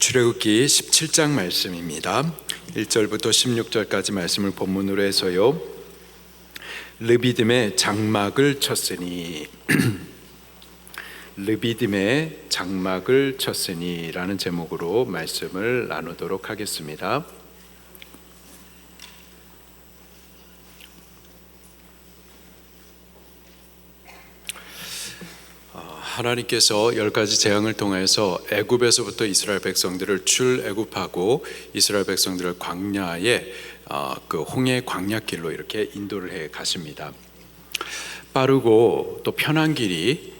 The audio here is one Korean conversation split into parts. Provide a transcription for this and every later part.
출애굽기 17장 말씀입니다. 1절부터 16절까지 말씀을 본문으로 해서요. 르비딤의 장막을 쳤으니 르비딤의 장막을 쳤으니 라는 제목으로 말씀을 나누도록 하겠습니다. 하나님께서 10가지 재앙을 통해서 애굽에서부터 이스라엘 백성들을 출애굽하고 이스라엘 백성들을 광야에 그 홍해 광야길로 이렇게 인도를 해 가십니다. 빠르고 또 편한 길이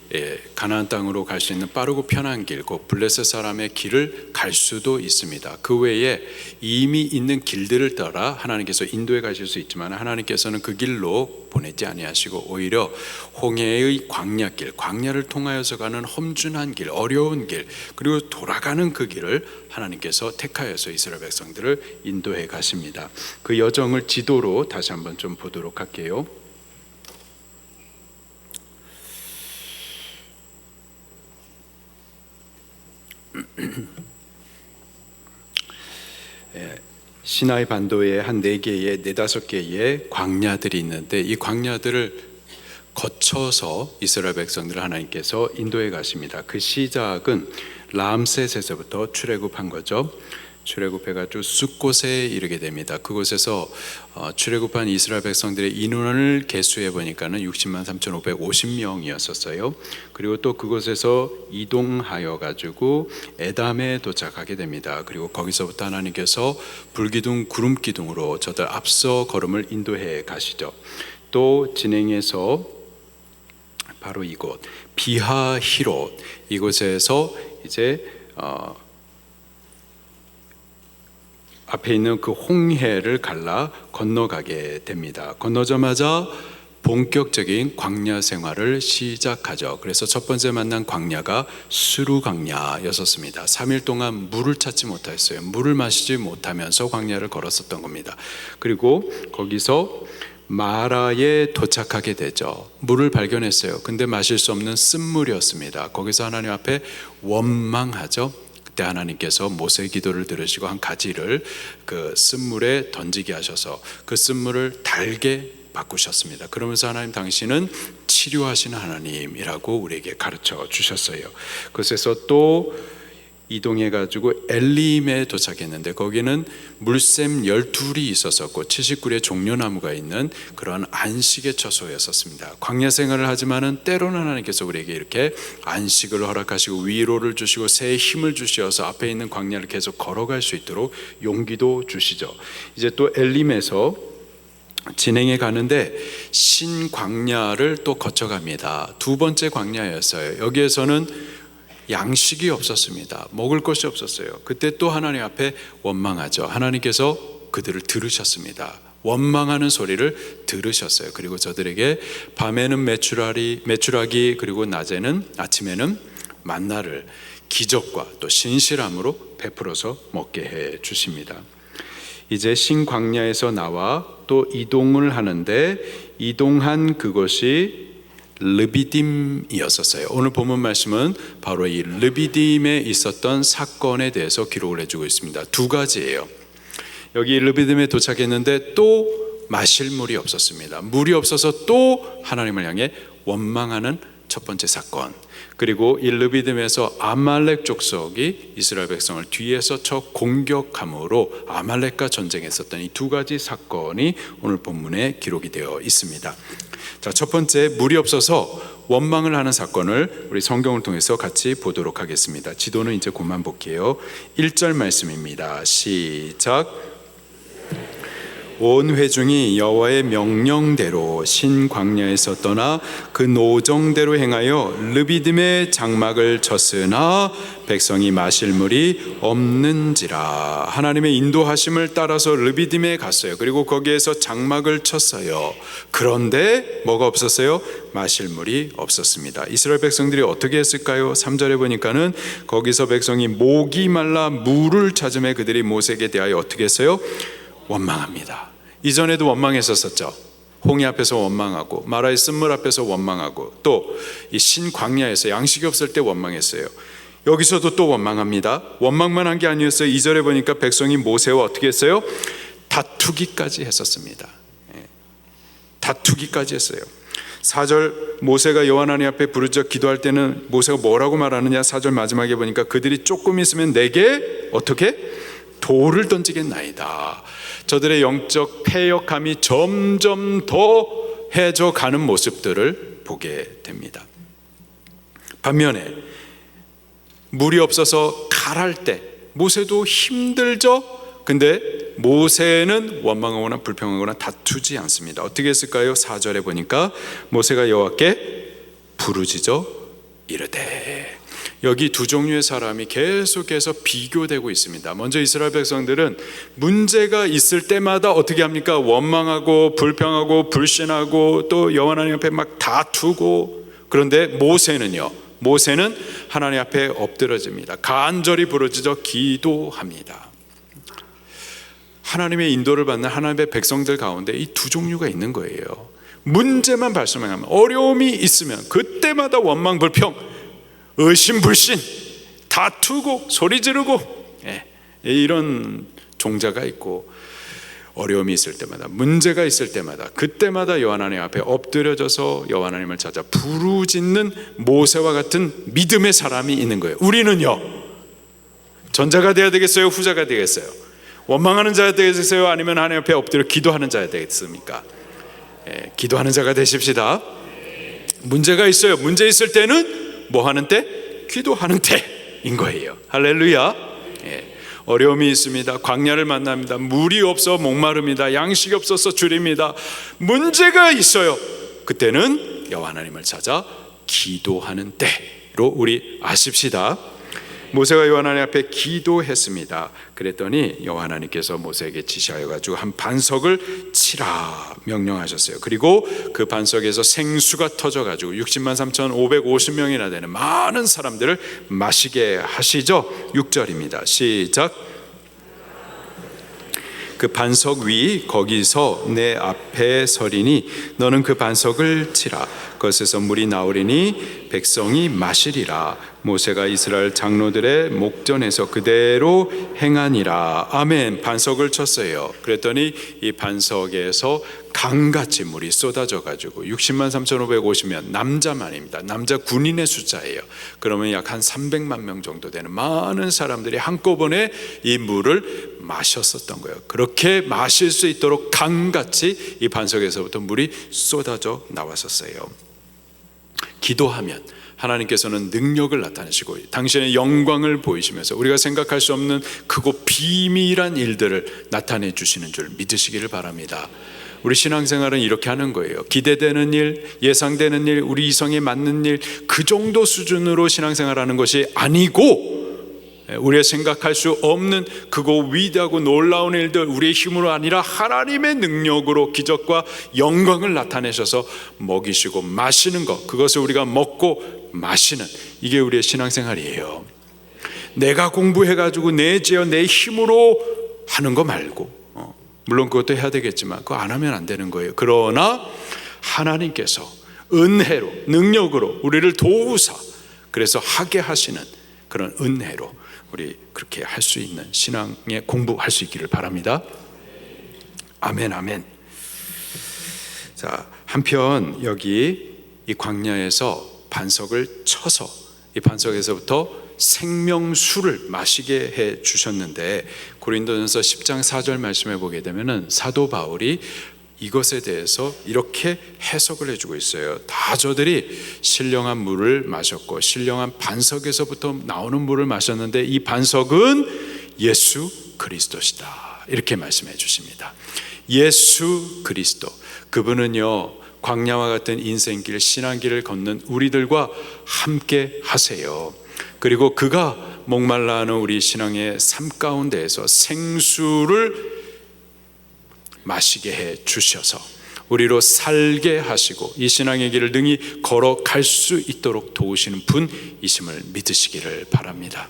가나안 땅으로 갈 수 있는 빠르고 편한 길, 그 블레셋 사람의 길을 갈 수도 있습니다. 그 외에 이미 있는 길들을 따라 하나님께서 인도해 가실 수 있지만 하나님께서는 그 길로 보내지 아니하시고 오히려 홍해의 광야길, 광야를 통하여서 가는 험준한 길, 어려운 길, 그리고 돌아가는 그 길을 하나님께서 택하여서 이스라엘 백성들을 인도해 가십니다. 그 여정을 지도로 다시 한번 좀 보도록 할게요. 시나이 반도에 한 4개의 4-5개의 광야들이 있는데 이 광야들을 거쳐서 이스라엘 백성들을 하나님께서 인도해 가십니다. 그 시작은 람셋에서부터 출애굽한 거죠. 출애굽해가지고 숫곳에 이르게 됩니다. 그곳에서 출애굽한 이스라엘 백성들의 인원을 계수해 보니까는 60만 3,550명이었었어요. 그리고 또 그곳에서 이동하여 가지고 에담에 도착하게 됩니다. 그리고 거기서부터 하나님께서 불기둥 구름기둥으로 저들 앞서 걸음을 인도해 가시죠. 또 진행해서 바로 이곳 비하히롯, 이곳에서 이제 앞에 있는 그 홍해를 갈라 건너가게 됩니다. 건너자마자 본격적인 광야 생활을 시작하죠. 그래서 첫 번째 만난 광야가 수루 광야였었습니다. 3일 동안 물을 찾지 못했어요. 물을 마시지 못하면서 광야를 걸었었던 겁니다. 그리고 거기서 마라에 도착하게 되죠. 물을 발견했어요. 근데 마실 수 없는 쓴물이었습니다. 거기서 하나님 앞에 원망하죠. 그때 하나님께서 모세의 기도를 들으시고 한 가지를 그 쓴물에 던지게 하셔서 그 쓴물을 달게 바꾸셨습니다. 그러면서 하나님 당신은 치료하시는 하나님이라고 우리에게 가르쳐 주셨어요. 그곳에서 또 이동해 가지고 엘림에 도착했는데 거기는 물샘 12이 있었었고 70그루의 종려나무가 있는 그런 안식의 처소였었습니다. 광야 생활을 하지만은 때로는 하나님께서 우리에게 이렇게 안식을 허락하시고 위로를 주시고 새의 힘을 주셔서 앞에 있는 광야를 계속 걸어갈 수 있도록 용기도 주시죠. 이제 또 엘림에서 진행해 가는데 신광야를 또 거쳐갑니다. 두 번째 광야였어요. 여기에서는 양식이 없었습니다. 먹을 것이 없었어요. 그때 또 하나님 앞에 원망하죠. 하나님께서 그들을 들으셨습니다. 원망하는 소리를 들으셨어요. 그리고 저들에게 밤에는 메추라기 그리고 아침에는 만나를 기적과 또 신실함으로 베풀어서 먹게 해 주십니다. 이제 신광야에서 나와 또 이동을 하는데 이동한 그것이 르비딤이었었어요. 오늘 본문 말씀은 바로 이 르비딤에 있었던 사건에 대해서 기록을 해주고 있습니다. 두 가지예요. 여기 르비딤에 도착했는데 또 마실 물이 없었습니다. 물이 없어서 또 하나님을 향해 원망하는 첫 번째 사건. 그리고 이 르비딤에서 아말렉 족속이 이스라엘 백성을 뒤에서 쳐 공격함으로 아말렉과 전쟁했었던 이 두 가지 사건이 오늘 본문에 기록이 되어 있습니다. 자, 첫 번째 물이 없어서 원망을 하는 사건을 우리 성경을 통해서 같이 보도록 하겠습니다. 지도는 이제 그만 볼게요. 1절 말씀입니다. 시작. 온 회중이 여호와의 명령대로 신광야에서 떠나 그 노정대로 행하여 르비딤의 장막을 쳤으나 백성이 마실 물이 없는지라. 하나님의 인도하심을 따라서 르비딤에 갔어요. 그리고 거기에서 장막을 쳤어요. 그런데 뭐가 없었어요? 마실 물이 없었습니다. 이스라엘 백성들이 어떻게 했을까요? 3절에 보니까는 거기서 백성이 목이 말라 물을 찾음에 그들이 모세에게 대하여 어떻게 했어요? 원망합니다. 이전에도 원망했었죠. 홍해 앞에서 원망하고 마라의 쓴물 앞에서 원망하고 또 이 신광야에서 양식이 없을 때 원망했어요. 여기서도 또 원망합니다. 원망만 한 게 아니었어요. 2절에 보니까 백성이 모세와 어떻게 했어요? 다투기까지 했었습니다. 다투기까지 했어요. 4절 모세가 여호와 하나님 앞에 부르짖어 기도할 때는 모세가 뭐라고 말하느냐? 4절 마지막에 보니까 그들이 조금 있으면 내게 어떻게? 돌을 던지겠나이다. 저들의 영적 패역함이 점점 더해져 가는 모습들을 보게 됩니다. 반면에 물이 없어서 갈할 때 모세도 힘들죠. 근데 모세는 원망하거나 불평하거나 다투지 않습니다. 어떻게 했을까요? 4절에 보니까 모세가 여호와께 부르짖어 이르되. 여기 두 종류의 사람이 계속해서 비교되고 있습니다. 먼저 이스라엘 백성들은 문제가 있을 때마다 어떻게 합니까? 원망하고 불평하고 불신하고 또 여호와 하나님 앞에 막 다투고. 그런데 모세는요, 모세는 하나님 앞에 엎드러집니다. 간절히 부르짖어 기도합니다. 하나님의 인도를 받는 하나님의 백성들 가운데 이 두 종류가 있는 거예요. 문제만 발생하면, 어려움이 있으면 그때마다 원망 불평, 의심 불신, 다투고 소리 지르고, 이런 종자가 있고, 어려움이 있을 때마다, 문제가 있을 때마다, 그때마다 여호와 하나님 앞에 엎드려져서 여호와 하나님을 찾아 부르짖는 모세와 같은 믿음의 사람이 있는 거예요. 우리는요, 전자가 되어야 되겠어요? 후자가 되겠어요? 원망하는 자가 되겠어요? 아니면 하나님 앞에 엎드려 기도하는 자가 되겠습니까? 기도하는 자가 되십시다. 문제가 있어요. 문제 있을 때는 뭐 하는 때? 기도하는 때인 거예요. 할렐루야. 어려움이 있습니다. 광야를 만납니다. 물이 없어 목마릅니다. 양식이 없어서 줄입니다. 문제가 있어요. 그때는 여호와 하나님을 찾아 기도하는 때로 우리 아십시다. 모세가 여호와 하나님 앞에 기도했습니다. 그랬더니 여호와 하나님께서 모세에게 지시하여 가지고 한 반석을 치라 명령하셨어요. 그리고 그 반석에서 생수가 터져 가지고 60만 3,550명이나 되는 많은 사람들을 마시게 하시죠. 6절입니다. 시작. 그 반석 위 거기서 내 앞에 서리니 너는 그 반석을 치라. 그것에서 물이 나오리니 백성이 마시리라. 모세가 이스라엘 장로들의 목전에서 그대로 행하니라. 아멘. 반석을 쳤어요. 그랬더니 이 반석에서 강같이 물이 쏟아져 가지고 60만 3,550명, 남자만입니다. 남자 군인의 숫자예요. 그러면 약 한 300만 명 정도 되는 많은 사람들이 한꺼번에 이 물을 마셨었던 거예요. 그렇게 마실 수 있도록 강같이 이 반석에서부터 물이 쏟아져 나왔었어요. 기도하면 하나님께서는 능력을 나타내시고 당신의 영광을 보이시면서 우리가 생각할 수 없는 크고 비밀한 일들을 나타내 주시는 줄 믿으시기를 바랍니다. 우리 신앙생활은 이렇게 하는 거예요. 기대되는 일, 예상되는 일, 우리 이성에 맞는 일, 그 정도 수준으로 신앙생활하는 것이 아니고, 우리가 생각할 수 없는 크고 위대하고 놀라운 일들, 우리의 힘으로 아니라 하나님의 능력으로 기적과 영광을 나타내셔서 먹이시고 마시는 것, 그것을 우리가 먹고 마시는, 이게 우리의 신앙생활이에요. 내가 공부해가지고 내 죄와 내 힘으로 하는 거 말고, 물론 그것도 해야 되겠지만 그거 안 하면 안 되는 거예요. 그러나 하나님께서 은혜로, 능력으로 우리를 도우사, 그래서 하게 하시는 그런 은혜로 우리 그렇게 할 수 있는 신앙의 공부할 수 있기를 바랍니다. 아멘, 아멘. 자, 한편 여기 이 광야에서 반석을 쳐서 이 반석에서부터 생명수를 마시게 해 주셨는데, 고린도전서 10장 4절 말씀해 보게 되면은 사도 바울이 이것에 대해서 이렇게 해석을 해주고 있어요. 다 저들이 신령한 물을 마셨고 신령한 반석에서부터 나오는 물을 마셨는데 이 반석은 예수 그리스도시다, 이렇게 말씀해 주십니다. 예수 그리스도, 그분은요 광야와 같은 인생길, 신앙길을 걷는 우리들과 함께 하세요. 그리고 그가 목말라 하는 우리 신앙의 삶 가운데에서 생수를 마시게 해 주셔서 우리로 살게 하시고 이 신앙의 길을 능히 걸어갈 수 있도록 도우시는 분이심을 믿으시기를 바랍니다.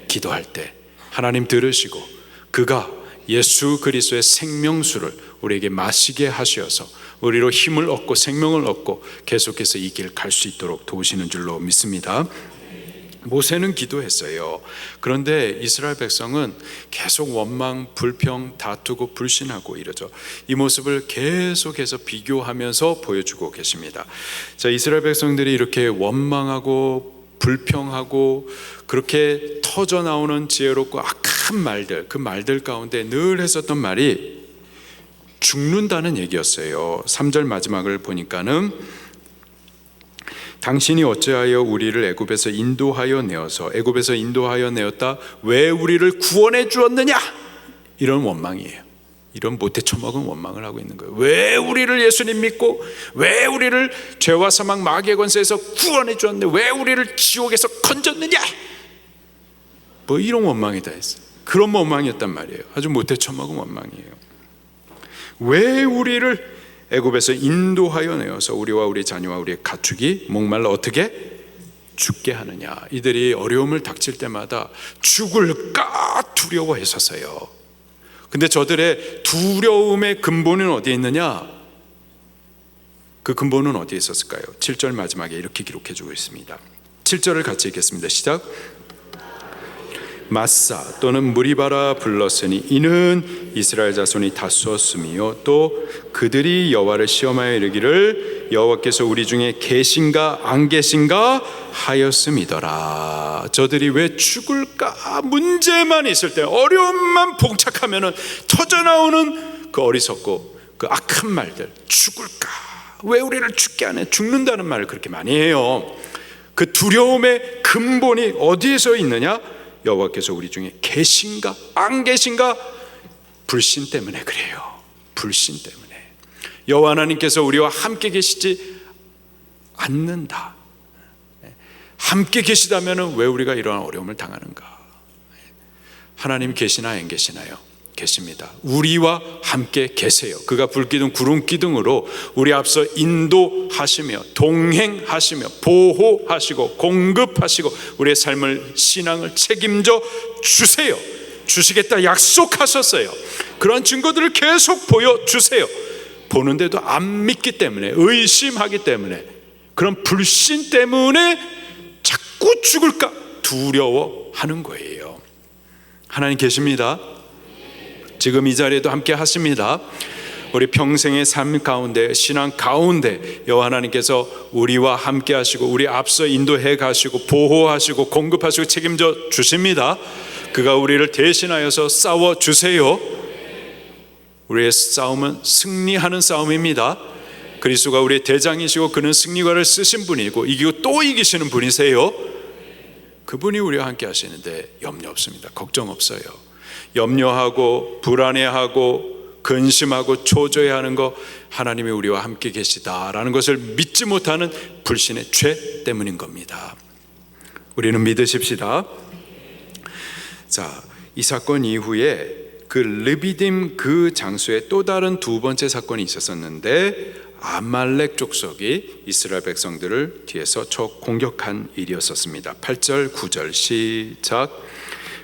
기도할 때 하나님 들으시고 그가 예수 그리스도의 생명수를 우리에게 마시게 하셔서 우리로 힘을 얻고 생명을 얻고 계속해서 이 길 갈 수 있도록 도우시는 줄로 믿습니다. 모세는 기도했어요. 그런데 이스라엘 백성은 계속 원망, 불평, 다투고 불신하고 이러죠. 이 모습을 계속해서 비교하면서 보여주고 계십니다. 자, 이스라엘 백성들이 이렇게 원망하고 불평하고 그렇게 터져 나오는 지혜롭고 악한 말들, 그 말들 가운데 늘 했었던 말이 죽는다는 얘기였어요. 3절 마지막을 보니까는 당신이 어찌하여 우리를 애굽에서 인도하여 내었다 왜 우리를 구원해 주었느냐, 이런 원망이에요. 이런 못돼 처먹은 원망을 하고 있는 거예요. 왜 우리를 예수님 믿고 왜 우리를 죄와 사망 마귀의 권세에서 구원해 주었는데 왜 우리를 지옥에서 건졌느냐, 뭐 이런 원망이 다 있어요. 그런 원망이었단 말이에요. 아주 못돼 처먹은 원망이에요. 왜 우리를 애굽에서 인도하여 내어서 우리와 우리 자녀와 우리의 가축이 목말라 어떻게 죽게 하느냐. 이들이 어려움을 닥칠 때마다 죽을까 두려워했었어요. 근데 저들의 두려움의 근본은 어디에 있느냐? 그 근본은 어디에 있었을까요? 7절 마지막에 이렇게 기록해주고 있습니다. 7절을 같이 읽겠습니다. 시작. 마사 또는 무리바라 불렀으니 이는 이스라엘 자손이 다투었으며 또 그들이 여호와를 시험하여 이르기를 여호와께서 우리 중에 계신가 안 계신가 하였음이더라. 저들이 왜 죽을까 문제만 있을 때, 어려움만 봉착하면은 터져나오는 그 어리석고 그 악한 말들, 죽을까, 왜 우리를 죽게 하네, 죽는다는 말을 그렇게 많이 해요. 그 두려움의 근본이 어디에서 있느냐? 여호와께서 우리 중에 계신가 안 계신가, 불신 때문에 그래요. 불신 때문에. 여호와 하나님께서 우리와 함께 계시지 않는다. 함께 계시다면 왜 우리가 이러한 어려움을 당하는가? 하나님 계시나 안 계시나요? 계십니다. 우리와 함께 계세요. 그가 불기둥 구름기둥으로 우리 앞서 인도하시며 동행하시며 보호하시고 공급하시고 우리의 삶을, 신앙을 책임져 주세요. 주시겠다 약속하셨어요. 그런 증거들을 계속 보여주세요. 보는데도 안 믿기 때문에, 의심하기 때문에, 그런 불신 때문에 자꾸 죽을까 두려워하는 거예요. 하나님 계십니다. 지금 이 자리에도 함께 하십니다. 우리 평생의 삶 가운데, 신앙 가운데 여호와 하나님께서 우리와 함께 하시고 우리 앞서 인도해 가시고 보호하시고 공급하시고 책임져 주십니다. 그가 우리를 대신하여서 싸워 주세요. 우리의 싸움은 승리하는 싸움입니다. 그리스도가 우리의 대장이시고 그는 승리관을 쓰신 분이고 이기고 또 이기시는 분이세요. 그분이 우리와 함께 하시는데 염려 없습니다. 걱정 없어요. 염려하고 불안해하고 근심하고 초조해하는 거, 하나님이 우리와 함께 계시다라는 것을 믿지 못하는 불신의 죄 때문인 겁니다. 우리는 믿으십시다. 자, 이 사건 이후에 그 르비딤 그 장소에 또 다른 두 번째 사건이 있었었는데, 아말렉 족속이 이스라엘 백성들을 뒤에서 쳐 공격한 일이었었습니다. 8절 9절 시작.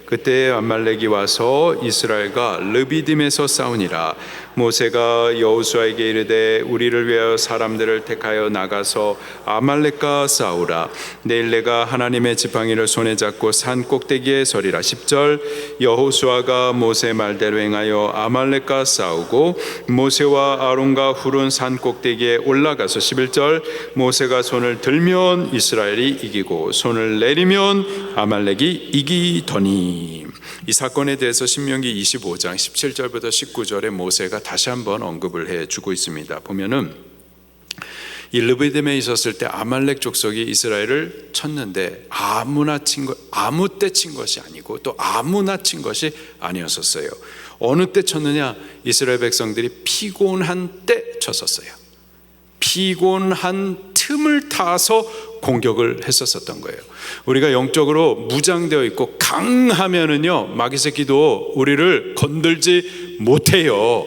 그때 아말렉이 와서 이스라엘과 르비딤에서 싸우니라. 모세가 여호수아에게 이르되 우리를 위하여 사람들을 택하여 나가서 아말렉과 싸우라. 내일 내가 하나님의 지팡이를 손에 잡고 산 꼭대기에 서리라. 10절. 여호수아가 모세 말대로 행하여 아말렉과 싸우고 모세와 아론과 훌은 산 꼭대기에 올라가서 11절. 모세가 손을 들면 이스라엘이 이기고 손을 내리면 아말렉이 이기더니. 이 사건에 대해서 신명기 25장 17절부터 19절에 모세가 다시 한번 언급을 해주고 있습니다. 보면은 이 르비딤에 있었을 때 아말렉 족속이 이스라엘을 쳤는데 아무 때 친 것이 아니고 또 아무나 친 것이 아니었었어요. 어느 때 쳤느냐? 이스라엘 백성들이 피곤한 때 쳤었어요. 피곤한 틈을 타서 공격을 했었던 거예요. 우리가 영적으로 무장되어 있고 강하면은요, 마귀 새끼도 우리를 건들지 못해요.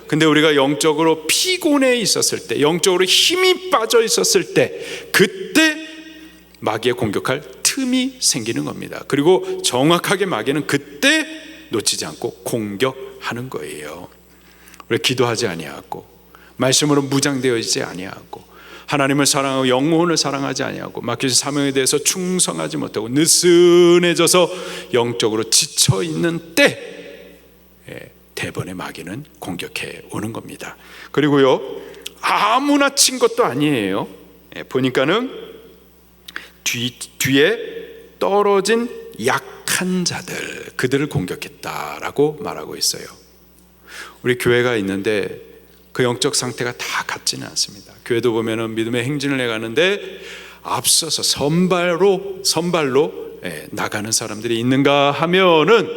근데 우리가 영적으로 피곤해 있었을 때, 영적으로 힘이 빠져 있었을 때, 그때 마귀에 공격할 틈이 생기는 겁니다. 그리고 정확하게 마귀는 그때 놓치지 않고 공격하는 거예요. 우리 기도하지 아니하고 말씀으로 무장되어 있지 아니하고 하나님을 사랑하고 영혼을 사랑하지 아니하고 맡겨진 사명에 대해서 충성하지 못하고 느슨해져서 영적으로 지쳐있는 때 대번에 마귀는 공격해 오는 겁니다. 그리고요, 아무나 친 것도 아니에요. 보니까는 뒤에 떨어진 약한 자들, 그들을 공격했다라고 말하고 있어요. 우리 교회가 있는데 그 영적 상태가 다 같지는 않습니다. 교회도 보면은 믿음의 행진을 해가는데 앞서서 선발로 나가는 사람들이 있는가 하면은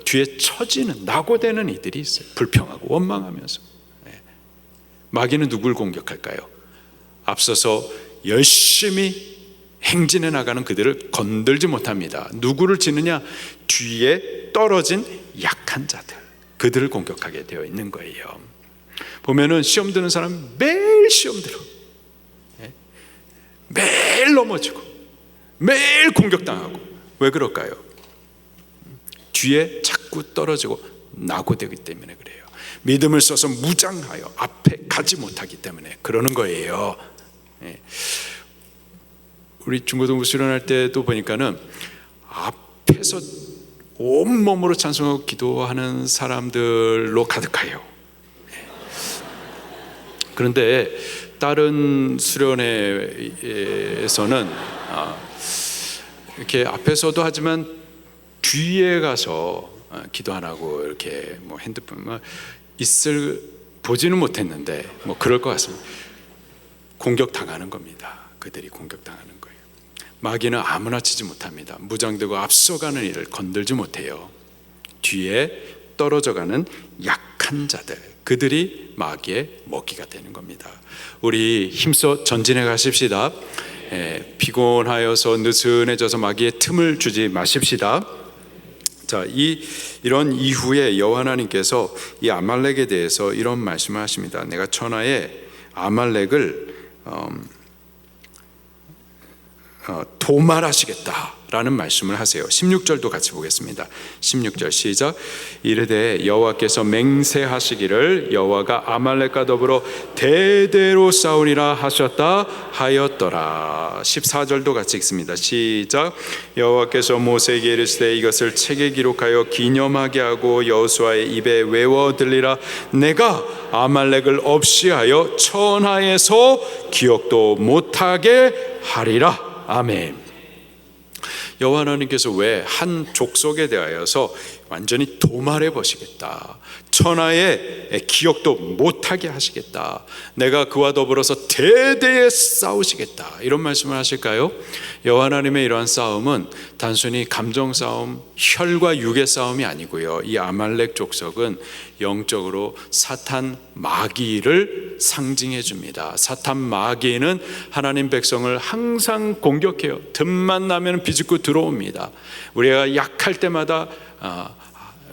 뒤에 처지는 낙오되는 이들이 있어요. 불평하고 원망하면서. 마귀는 누굴 공격할까요? 앞서서 열심히 행진해 나가는 그들을 건들지 못합니다. 누구를 치느냐? 뒤에 떨어진 약한 자들, 그들을 공격하게 되어 있는 거예요. 보면은 시험 드는 사람 매일 시험 들어, 매일 넘어지고 매일 공격당하고. 왜 그럴까요? 뒤에 자꾸 떨어지고 낙오되기 때문에 그래요. 믿음을 써서 무장하여 앞에 가지 못하기 때문에 그러는 거예요. 우리 중고등부 수련할 때도 보니까는 앞에서 온몸으로 찬송하고 기도하는 사람들로 가득해요. 그런데 다른 수련회에서는 이렇게 앞에서도 하지만 뒤에 가서 기도 안 하고 이렇게 뭐 핸드폰 보지는 못했는데 뭐 그럴 것 같습니다. 공격당하는 겁니다. 그들이 공격당하는 거예요. 마귀는 아무나 치지 못합니다. 무장되고 앞서가는 이를 건들지 못해요. 뒤에 떨어져가는 약한 자들, 그들이 마귀의 먹이가 되는 겁니다. 우리 힘써 전진해 가십시다. 피곤하여서 느슨해져서 마귀의 틈을 주지 마십시다. 자, 이런 이후에 여호와 하나님께서 이 아말렉에 대해서 이런 말씀을 하십니다. 내가 천하에 아말렉을 도말하시겠다라는 말씀을 하세요. 16절도 같이 보겠습니다. 16절 시작. 이르되 여호와께서 맹세하시기를 여호와가 아말렉과 더불어 대대로 싸우리라 하셨다 하였더라. 14절도 같이 읽습니다. 시작. 여호와께서 모세에게 이르시되 이것을 책에 기록하여 기념하게 하고 여호수아의 입에 외워 들리라. 내가 아말렉을 없이 하여 천하에서 기억도 못하게 하리라. 아멘. 여호와 하나님께서 왜 한 족속에 대하여서 완전히 도말해 보시겠다, 천하에 기억도 못하게 하시겠다, 내가 그와 더불어서 대대에 싸우시겠다, 이런 말씀을 하실까요? 여호와 하나님의 이러한 싸움은 단순히 감정 싸움, 혈과 육의 싸움이 아니고요, 이 아말렉 족속은 영적으로 사탄 마귀를 상징해 줍니다. 사탄 마귀는 하나님 백성을 항상 공격해요. 틈만 나면 비집고 들어옵니다. 우리가 약할 때마다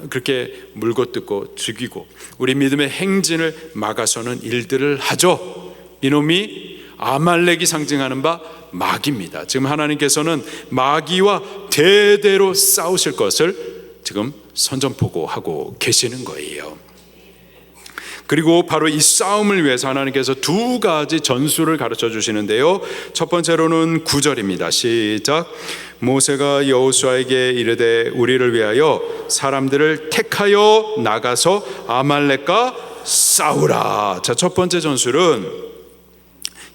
그렇게 물고 뜯고 죽이고 우리 믿음의 행진을 막아서는 일들을 하죠. 이놈이 아말렉이 상징하는 바 마귀입니다. 지금 하나님께서는 마귀와 대대로 싸우실 것을 지금 선전포고하고 계시는 거예요. 그리고 바로 이 싸움을 위해서 하나님께서 두 가지 전술을 가르쳐 주시는데요. 첫 번째로는 9절입니다. 시작. 모세가 여호수아에게 이르되 우리를 위하여 사람들을 택하여 나가서 아말렉과 싸우라. 자, 첫 번째 전술은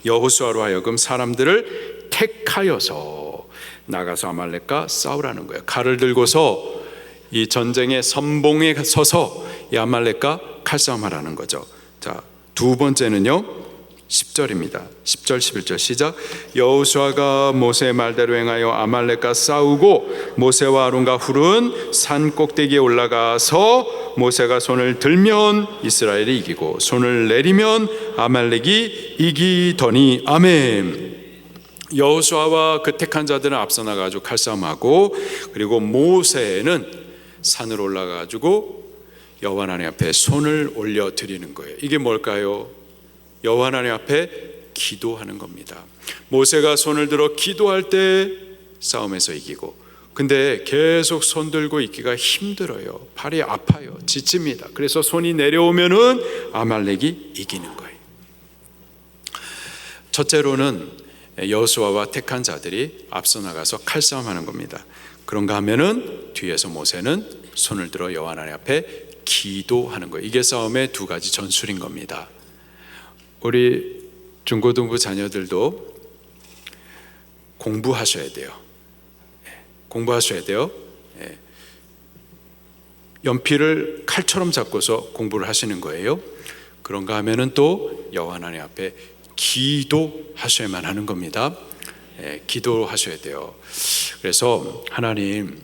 여호수아로 하여금 사람들을 택하여서 나가서 아말렉과 싸우라는 거예요. 칼을 들고서 이 전쟁의 선봉에 서서 이 아말렉과 칼싸움하라는 거죠. 자, 두 번째는요 10절입니다. 10절 11절 시작. 여호수아가 모세의 말대로 행하여 아말렉과 싸우고 모세와 아론과 훌은 산 꼭대기에 올라가서 모세가 손을 들면 이스라엘이 이기고 손을 내리면 아말렉이 이기더니. 아멘. 여호수아와 그 택한 자들은 앞서 나가지고 칼싸움하고, 그리고 모세는 산으로 올라가지고 여호와 하나님 앞에 손을 올려 드리는 거예요. 이게 뭘까요? 여호와 하나님 앞에 기도하는 겁니다. 모세가 손을 들어 기도할 때 싸움에서 이기고, 근데 계속 손 들고 있기가 힘들어요. 팔이 아파요. 지칩니다. 그래서 손이 내려오면은 아말렉이 이기는 거예요. 첫째로는 여호수아와 택한 자들이 앞서 나가서 칼싸움하는 겁니다. 그런가 하면은 뒤에서 모세는 손을 들어 여호와 하나님 앞에 기도하는 거예요. 이게 싸움의 두 가지 전술인 겁니다. 우리 중고등부 자녀들도 공부하셔야 돼요. 공부하셔야 돼요. 연필을 칼처럼 잡고서 공부를 하시는 거예요. 그런가 하면은 또 여호와 하나님 앞에 기도하셔야만 하는 겁니다. 기도하셔야 돼요. 그래서 하나님,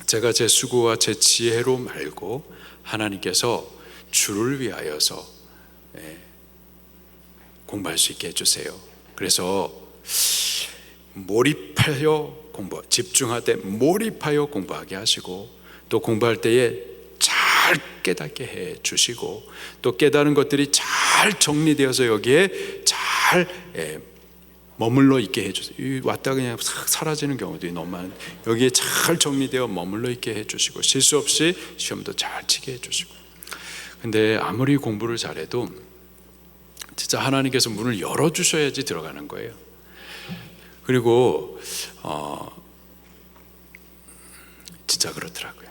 제가 제 수고와 제 지혜로 말고 하나님께서 주를 위하여서 공부할 수 있게 해주세요. 그래서 몰입하여 집중하되 몰입하여 공부하게 하시고, 또 공부할 때에 잘 깨닫게 해 주시고, 또 깨달은 것들이 잘 정리되어서 여기에 잘 머물러 있게 해주세요. 왔다 그냥 싹 사라지는 경우들이 너무 많은, 여기에 잘 정리되어 머물러 있게 해주시고, 실수 없이 시험도 잘 치게 해주시고. 근데 아무리 공부를 잘해도 진짜 하나님께서 문을 열어주셔야지 들어가는 거예요. 그리고 진짜 그렇더라고요.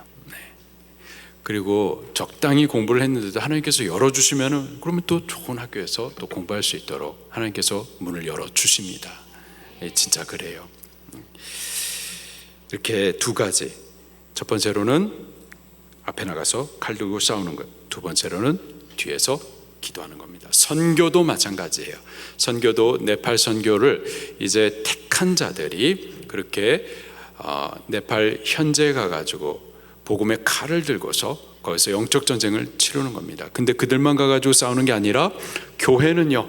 그리고 적당히 공부를 했는데도 하나님께서 열어주시면은, 그러면 또 좋은 학교에서 또 공부할 수 있도록 하나님께서 문을 열어주십니다. 진짜 그래요. 이렇게 두 가지. 첫 번째로는 앞에 나가서 칼 들고 싸우는 것, 두 번째로는 뒤에서 기도하는 겁니다. 선교도 마찬가지예요. 선교도 네팔 선교를 이제 택한 자들이 그렇게 네팔 현지에 가가지고 복음의 칼을 들고서 거기서 영적 전쟁을 치르는 겁니다. 근데 그들만 가가지고 싸우는 게 아니라 교회는요,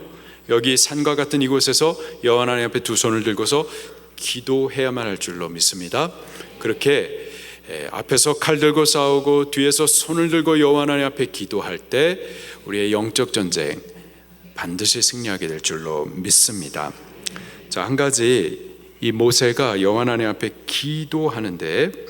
여기 산과 같은 이곳에서 여호와 하나님 앞에 두 손을 들고서 기도해야만 할 줄로 믿습니다. 그렇게 앞에서 칼 들고 싸우고 뒤에서 손을 들고 여호와 하나님 앞에 기도할 때 우리의 영적 전쟁 반드시 승리하게 될 줄로 믿습니다. 자, 한 가지, 이 모세가 여호와 하나님 앞에 기도하는데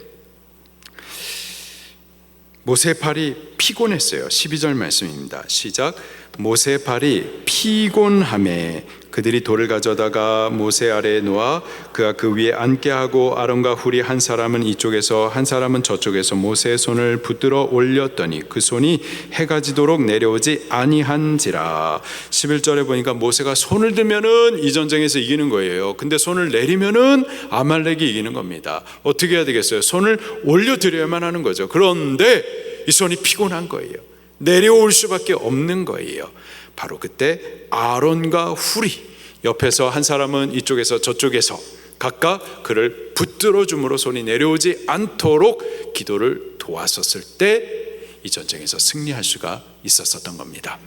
모세의 팔이 피곤했어요. 12절 말씀입니다. 시작. 모세의 팔이 피곤하매 그들이 돌을 가져다가 모세 아래에 놓아 그가 그 위에 앉게 하고 아론과 훌이 한 사람은 이쪽에서 한 사람은 저쪽에서 모세의 손을 붙들어 올렸더니 그 손이 해가 지도록 내려오지 아니한지라. 11절에 보니까 모세가 손을 들면은 이 전쟁에서 이기는 거예요. 근데 손을 내리면은 아말렉이 이기는 겁니다. 어떻게 해야 되겠어요? 손을 올려드려야만 하는 거죠. 그런데 이 손이 피곤한 거예요. 내려올 수밖에 없는 거예요. 바로 그때 아론과 훌이 옆에서 한 사람은 이쪽에서 저쪽에서 각각 그를 붙들어 줌으로 손이 내려오지 않도록 기도를 도왔었을 때 이 전쟁에서 승리할 수가 있었던 겁니다.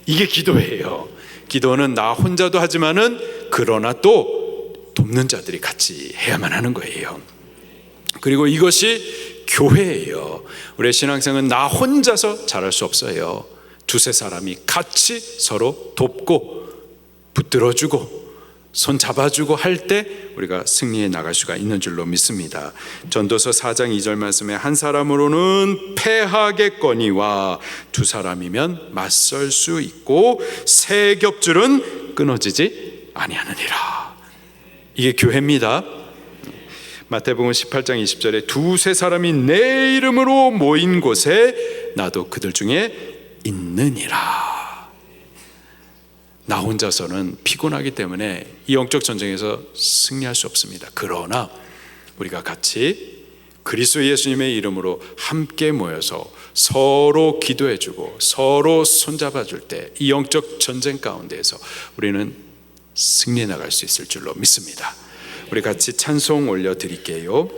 이게 기도예요. 기도는 나 혼자도 하지만은 그러나 또 돕는 자들이 같이 해야만 하는 거예요. 그리고 이것이 교회예요. 우리의 신앙생은 나 혼자서 잘할 수 없어요. 두세 사람이 같이 서로 돕고 붙들어주고 손 잡아주고 할 때 우리가 승리해 나갈 수가 있는 줄로 믿습니다. 전도서 4장 2절 말씀에 한 사람으로는 패하겠거니와 두 사람이면 맞설 수 있고 세 겹줄은 끊어지지 아니하느니라. 이게 교회입니다. 마태복음 18장 20절에 두세 사람이 내 이름으로 모인 곳에 나도 그들 중에 있느니라. 나 혼자서는 피곤하기 때문에 이 영적 전쟁에서 승리할 수 없습니다. 그러나 우리가 같이 그리스도 예수님의 이름으로 함께 모여서 서로 기도해주고 서로 손잡아줄 때 이 영적 전쟁 가운데에서 우리는 승리해 나갈 수 있을 줄로 믿습니다. 우리 같이 찬송 올려드릴게요.